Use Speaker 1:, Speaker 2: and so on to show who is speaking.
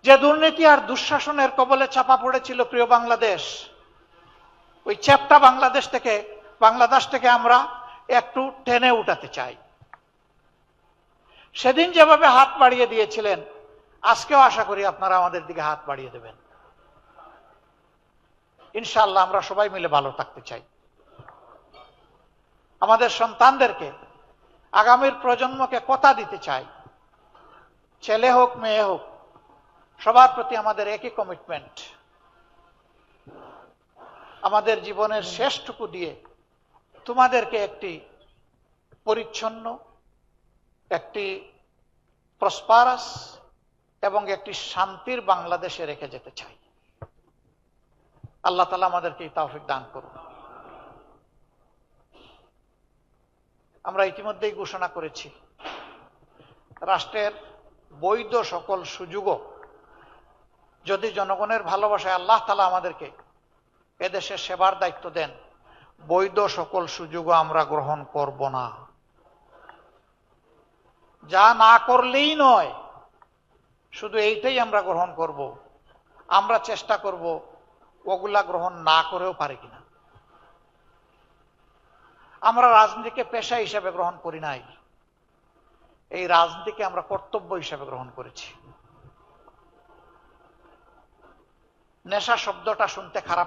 Speaker 1: যে দুর্নীতি আর দুঃশাসনের কবলে চাপা পড়েছিল প্রিয় বাংলাদেশ, ওই চ্যাপ্টা বাংলাদেশ থেকে আমরা একটু টেনে উঠাতে চাই। সেদিন যেভাবে হাত বাড়িয়ে দিয়েছিলেন, আজকেও আশা করি আপনারা আমাদের দিকে হাত বাড়িয়ে দেবেন। ইনশাআল্লাহ আমরা সবাই মিলে ভালো থাকতে চাই। আমাদের সন্তানদেরকে, আগামীর প্রজন্মকে কথা দিতে চাই, ছেলে হোক মেয়ে হোক, সবার প্রতি আমাদের একই কমিটমেন্ট। আমাদের জীবনের শেষটুকু দিয়ে তোমাদেরকে একটি পরিচ্ছন্ন, একটি প্রসপারাস এবং একটি শান্তির বাংলাদেশে রেখে যেতে চাই। আল্লাহ তাআলা আমাদেরকে এই তৌফিক দান করুন। আমরা ইতিমধ্যেই ঘোষণা করেছি, রাষ্ট্রের বৈধ সকল সুযোগও যদি জনগণের ভালোবাসায় আল্লাহ তাআলা আমাদেরকে এদেশে সেবার দায়িত্ব দেন, বৈধ সকল সুযোগও আমরা গ্রহণ করব না। যা না করলেই নয়, শুধু এইটাই আমরা গ্রহণ করব। আমরা চেষ্টা করব ওগুলা গ্রহণ না করেও পারি কিনা। আমরা রাজনীতিকে পেশা হিসেবে গ্রহণ করি নাই, এই রাজনীতিকে আমরা কর্তব্য হিসেবে গ্রহণ করেছি। নেশা শব্দটা শুনতে খারাপ